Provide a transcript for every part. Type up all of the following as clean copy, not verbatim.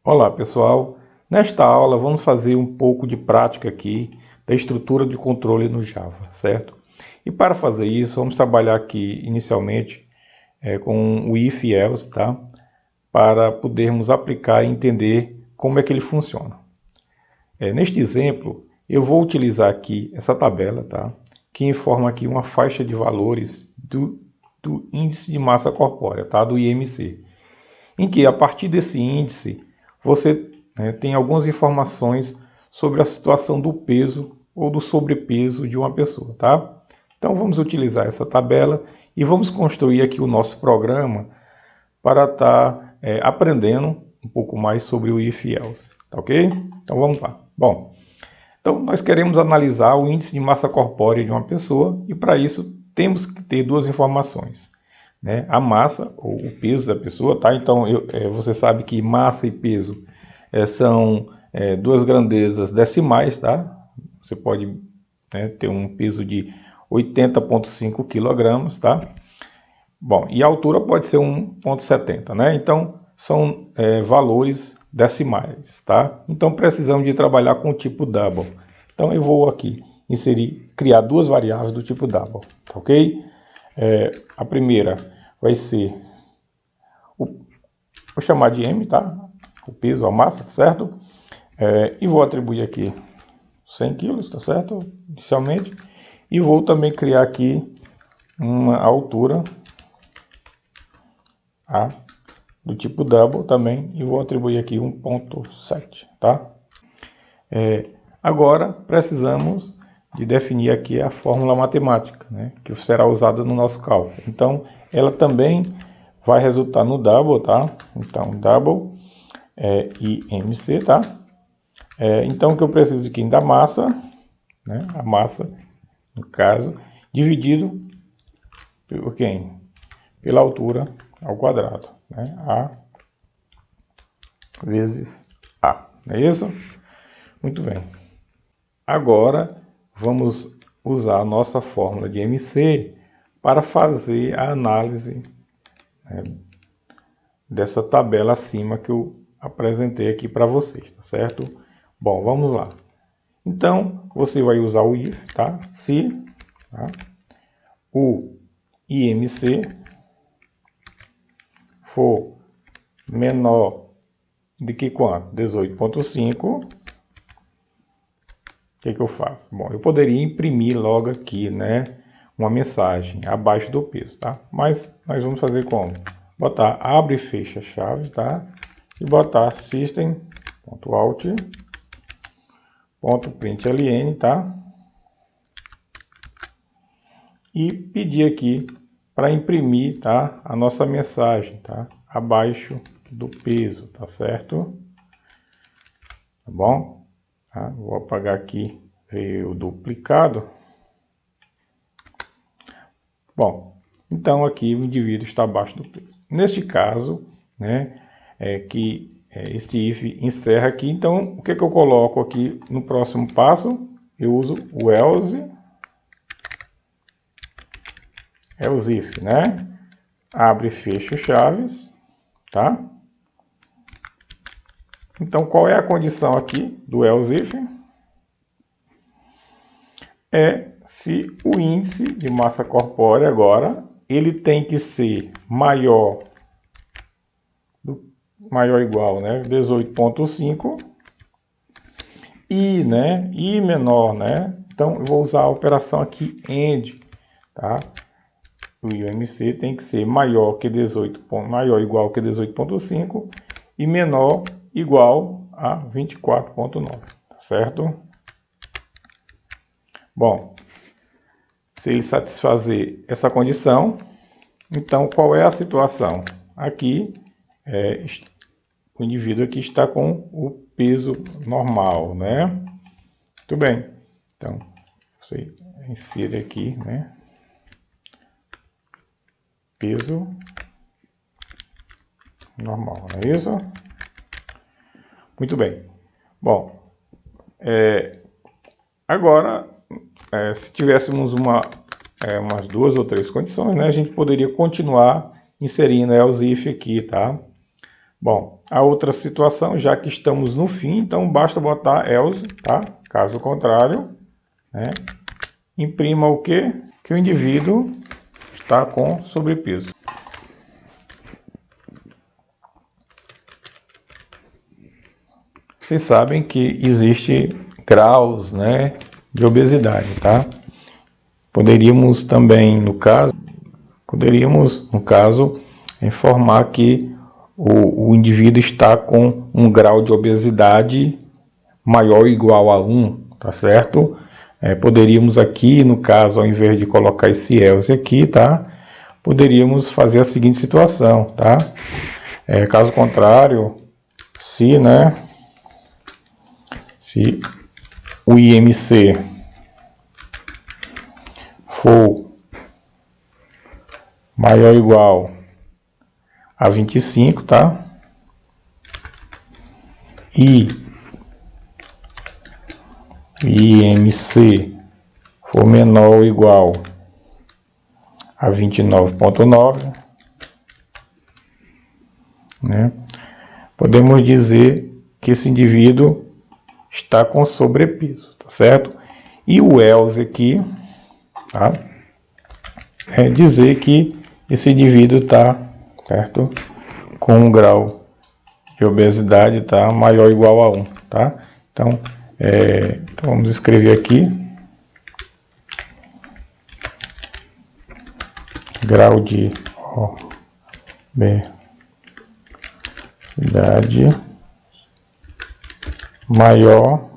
Olá pessoal, nesta aula vamos fazer um pouco de prática aqui da estrutura de controle no Java, certo? E para fazer isso vamos trabalhar aqui inicialmente com o if e else, tá? Para podermos aplicar e entender como é que ele funciona. Neste exemplo eu vou utilizar aqui essa tabela, tá? Que informa aqui uma faixa de valores do índice de massa corpórea, tá? Do IMC, em que a partir desse índice você tem algumas informações sobre a situação do peso ou do sobrepeso de uma pessoa, tá? Então vamos utilizar essa tabela e vamos construir aqui o nosso programa para estar aprendendo um pouco mais sobre o if e else, tá ok? Então vamos lá. Bom, então nós queremos analisar o índice de massa corpórea de uma pessoa e para isso temos que ter duas informações. A massa ou o peso da pessoa, tá? Então você sabe que massa e peso são duas grandezas decimais, tá? Você pode ter um peso de 80,5 kg, tá? Bom, e a altura pode ser 1,70, né? Então são valores decimais, tá? Então precisamos de trabalhar com o tipo double. Então eu vou aqui criar duas variáveis do tipo double, tá ok? A primeira vai ser, vou chamar de M, tá? O peso, a massa, certo? E vou atribuir aqui 100 kg, tá certo? Inicialmente. E vou também criar aqui uma altura do tipo double também. E vou atribuir aqui 1,7, tá? Agora precisamos de definir aqui a fórmula matemática, né, que será usada no nosso cálculo. Então, ela também vai resultar no double, tá? Então, double IMC, tá? Então, o que eu preciso aqui da massa, né, a massa, no caso, dividido por quem? Pela altura ao quadrado, né? A vezes A, não é isso? Muito bem. Agora, vamos usar a nossa fórmula de MC para fazer a análise dessa tabela acima que eu apresentei aqui para vocês, tá certo? Bom, vamos lá. Então, você vai usar o if, tá? Se o IMC for menor do que quanto? 18,5. O que eu faço? Bom, eu poderia imprimir logo aqui, né, uma mensagem abaixo do peso, tá? Mas nós vamos fazer como? Botar abre e fecha a chave, tá? E botar system.out.println, tá? E pedir aqui para imprimir, tá, a nossa mensagem, tá? Abaixo do peso, tá certo? Tá bom? Tá? Vou apagar aqui o duplicado. Bom, então aqui o indivíduo está abaixo do peso. Neste caso, né, este if encerra aqui. Então, o que eu coloco aqui no próximo passo? Eu uso o else if, né? Abre e fecha chaves, tá? Então, qual é a condição aqui do else if? Se o índice de massa corpórea agora, ele tem que ser maior ou igual, né? 18,5 e, né? E menor, né? Então, eu vou usar a operação aqui AND, tá? O IMC tem que ser maior ou igual que 18,5 e menor igual a 24,9, tá certo? Bom, se ele satisfazer essa condição, então qual é a situação? Aqui, o indivíduo aqui está com o peso normal, né? Muito bem. Então, você insere aqui, né? Peso normal, não é isso? Muito bem. Bom, agora, se tivéssemos umas duas ou três condições, né, a gente poderia continuar inserindo else if aqui, tá? Bom, a outra situação, já que estamos no fim, então basta botar else, tá? Caso contrário, né? Imprima o quê? Que o indivíduo está com sobrepeso. Vocês sabem que existe graus, né, de obesidade, tá? Poderíamos também, no caso, informar que o indivíduo está com um grau de obesidade maior ou igual a 1, tá certo? Poderíamos aqui, no caso, ao invés de colocar esse else aqui, tá? Poderíamos fazer a seguinte situação, tá? Caso contrário, se o IMC for maior ou igual a 25, tá? E IMC for menor ou igual a 29,9, né? Podemos dizer que esse indivíduo está com sobrepeso, tá certo? E o else aqui, tá? É dizer que esse indivíduo está, certo? Com um grau de obesidade, tá? Maior ou igual a 1, tá? Então vamos escrever aqui grau de obesidade maior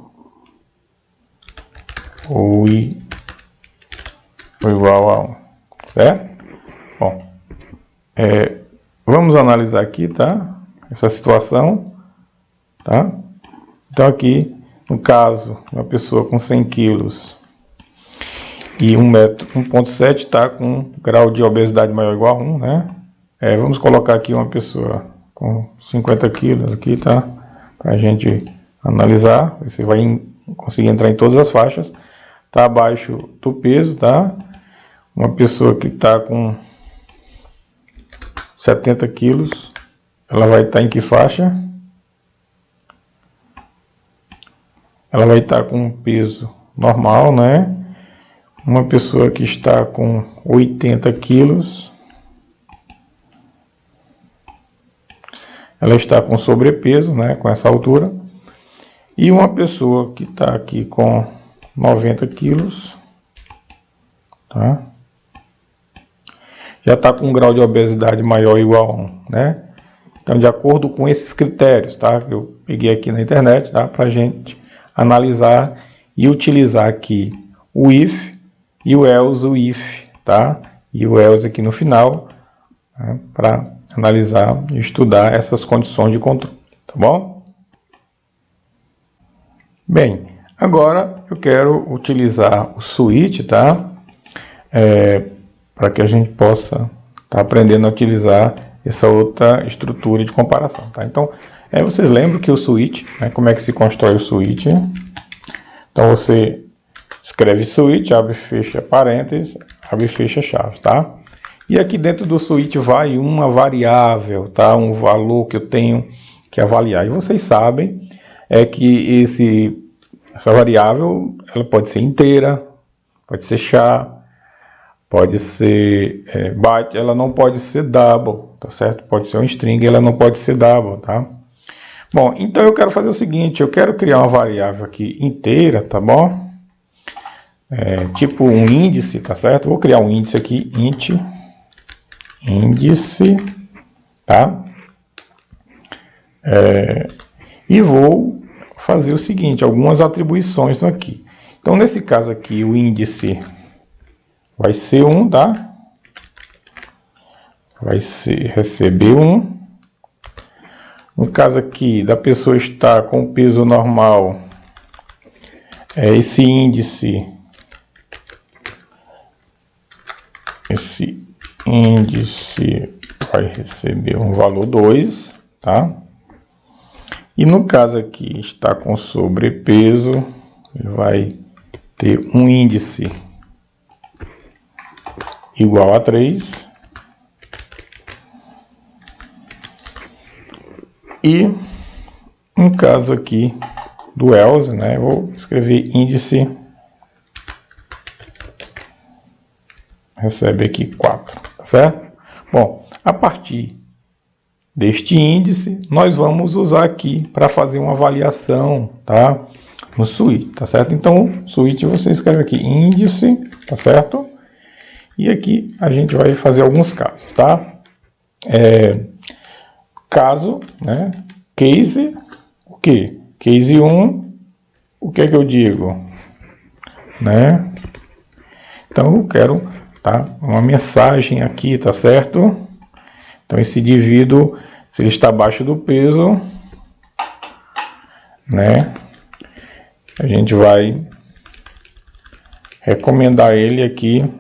ou igual a 1, certo? Bom, vamos analisar aqui, tá? Essa situação, tá? Então aqui, no caso, uma pessoa com 100 quilos e 1,7 está com grau de obesidade maior ou igual a 1, né? Vamos colocar aqui uma pessoa com 50 quilos aqui, tá? Para a gente analisar, você vai conseguir entrar em todas as faixas. Tá abaixo do peso, tá? Uma pessoa que está com 70 quilos, ela vai estar em que faixa? Ela vai estar com um peso normal, né? Uma pessoa que está com 80 quilos, ela está com sobrepeso, né? Com essa altura. E uma pessoa que está aqui com 90 quilos, tá? Já está com um grau de obesidade maior ou igual a 1, né? Então, de acordo com esses critérios, tá? Que eu peguei aqui na internet, tá? Para a gente analisar e utilizar aqui o if e o else, o if, tá? E o else aqui no final, né? Para analisar e estudar essas condições de controle, tá bom? Bem, agora eu quero utilizar o switch, tá? Para que a gente possa estar aprendendo a utilizar essa outra estrutura de comparação, tá? Então, vocês lembram que o switch, né, como é que se constrói o switch? Então, você escreve switch, abre e fecha parênteses, abre e fecha chave, tá? E aqui dentro do switch vai uma variável, tá? Um valor que eu tenho que avaliar. E vocês sabem que essa variável ela pode ser inteira, pode ser char, pode ser byte, ela não pode ser double, tá certo? Pode ser um string, ela não pode ser double, tá? Bom, então eu quero fazer o seguinte, eu quero criar uma variável aqui inteira, tá bom? Tipo um índice, tá certo? Vou criar um índice aqui, índice, tá? E vou fazer o seguinte, algumas atribuições aqui. Então, nesse caso aqui, o índice vai ser 1, tá? Vai receber 1. No caso aqui, da pessoa estar com peso normal, esse índice vai receber um valor 2, tá? E no caso aqui, está com sobrepeso, ele vai ter um índice igual a 3. E no caso aqui do else, né, eu vou escrever índice recebe aqui 4, tá certo? Bom, a partir deste índice, nós vamos usar aqui para fazer uma avaliação, tá? No suíte, tá certo? Então, suíte você escreve aqui índice, tá certo? E aqui a gente vai fazer alguns casos, tá? Caso, né? Case, o que? Case 1, o que é que eu digo? Né? Então, eu quero, tá? Uma mensagem aqui, tá certo? Então, esse indivíduo, se ele está abaixo do peso, né? A gente vai recomendar ele aqui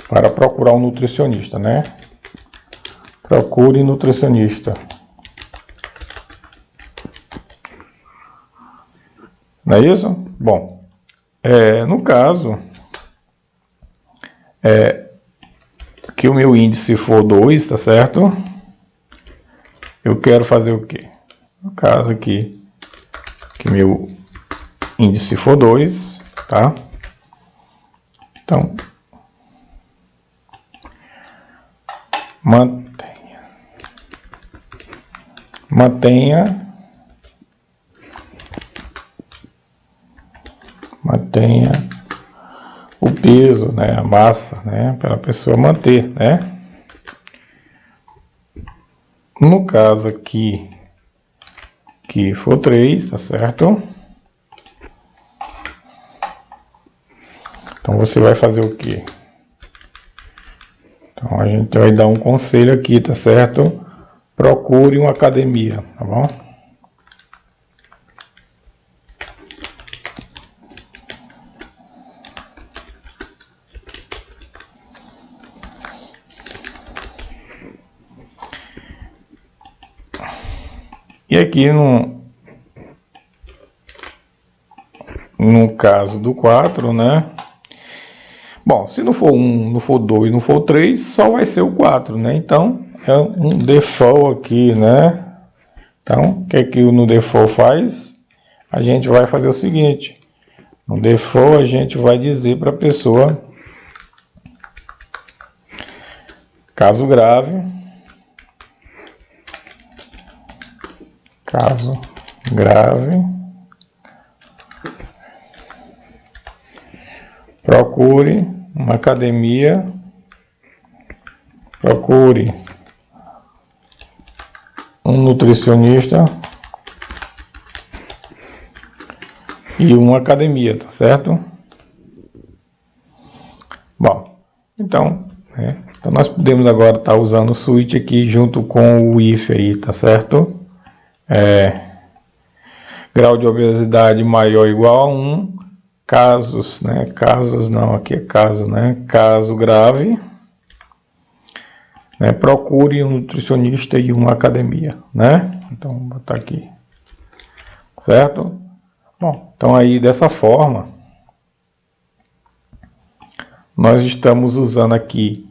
para procurar um nutricionista, né? Procure nutricionista. Não é isso? Bom, no caso, que o meu índice for 2, tá certo? Eu quero fazer o quê? No caso aqui, que meu índice for 2, tá? Então, mantenha o peso, né, a massa, né, para a pessoa manter, né? No caso aqui, que for 3, tá certo? Então você vai fazer o quê? Então a gente vai dar um conselho aqui, tá certo? Procure uma academia, tá bom? E aqui no caso do 4, né? Bom, se não for 1, não for 2, não for 3, só vai ser o 4, né? Então, é um default aqui, né? Então, o que é que o no default faz? A gente vai fazer o seguinte. No default, a gente vai dizer para a pessoa, caso grave, procure uma academia, procure um nutricionista e uma academia, tá certo? Bom, então, né? Então nós podemos agora estar usando o switch aqui junto com o if aí, tá certo? Grau de obesidade maior ou igual a 1, casos, né? Casos não, aqui é caso, né? Caso grave, né? Procure um nutricionista e uma academia, né? Então vou botar aqui, certo? Bom, então aí dessa forma nós estamos usando aqui,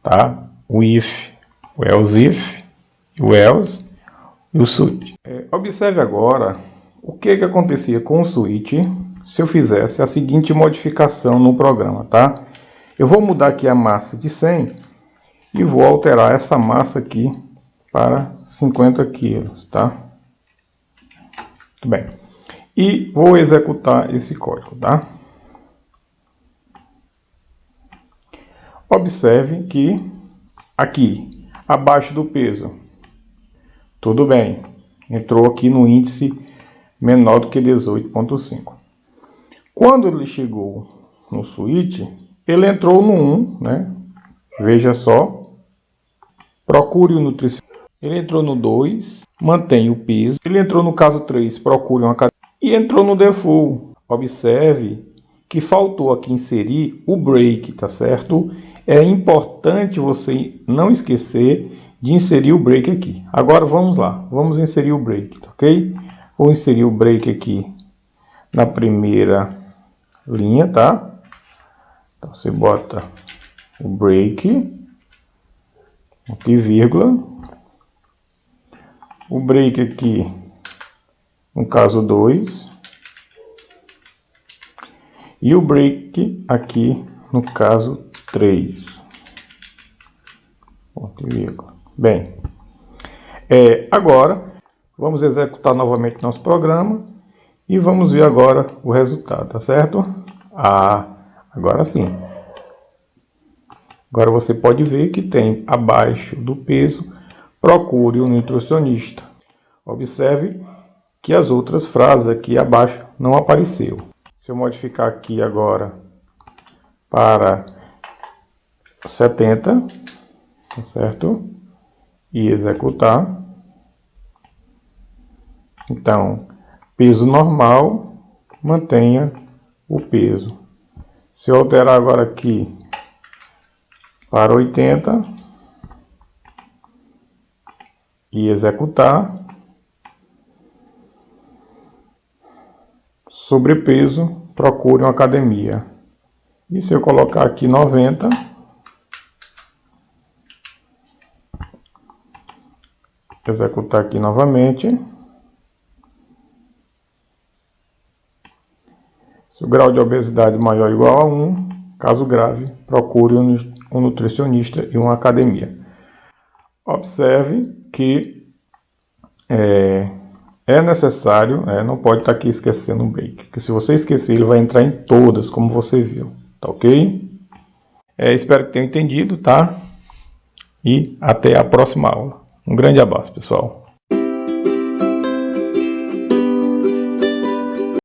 tá? O if, o else if, o else e o switch. Observe agora o que acontecia com o switch se eu fizesse a seguinte modificação no programa, tá? Eu vou mudar aqui a massa de 100 e vou alterar essa massa aqui para 50 quilos, tá? Muito bem. E vou executar esse código, tá? Observe que aqui, abaixo do peso, tudo bem, entrou aqui no índice menor do que 18,5. Quando ele chegou no switch, ele entrou no 1, né? Veja só, procure o nutricionista. Ele entrou no 2, mantém o peso. Ele entrou no caso 3, procure uma academia. E entrou no default. Observe que faltou aqui inserir o break, tá certo? É importante você não esquecer de inserir o break aqui. Agora vamos lá, vamos inserir o break, tá ok? Vou inserir o break aqui na primeira linha, tá? Então você bota o break, aqui vírgula, o break aqui, no caso 2, e o break aqui, no caso 3. Ponto e vírgula. Bem, agora vamos executar novamente nosso programa e vamos ver agora o resultado, tá certo? Agora sim. Agora você pode ver que tem abaixo do peso, procure um nutricionista. Observe que as outras frases aqui abaixo não apareceu. Se eu modificar aqui agora para 70, tá certo? E executar. Então, peso normal, mantenha o peso. Se eu alterar agora aqui para 80 e executar, sobrepeso, procure uma academia. E se eu colocar aqui 90, executar aqui novamente, se o grau de obesidade maior ou igual a 1, caso grave, procure um nutricionista e uma academia. Observe que é necessário, não pode estar aqui esquecendo o break, porque se você esquecer, ele vai entrar em todas, como você viu, tá ok? Espero que tenham entendido, tá? E até a próxima aula. Um grande abraço, pessoal.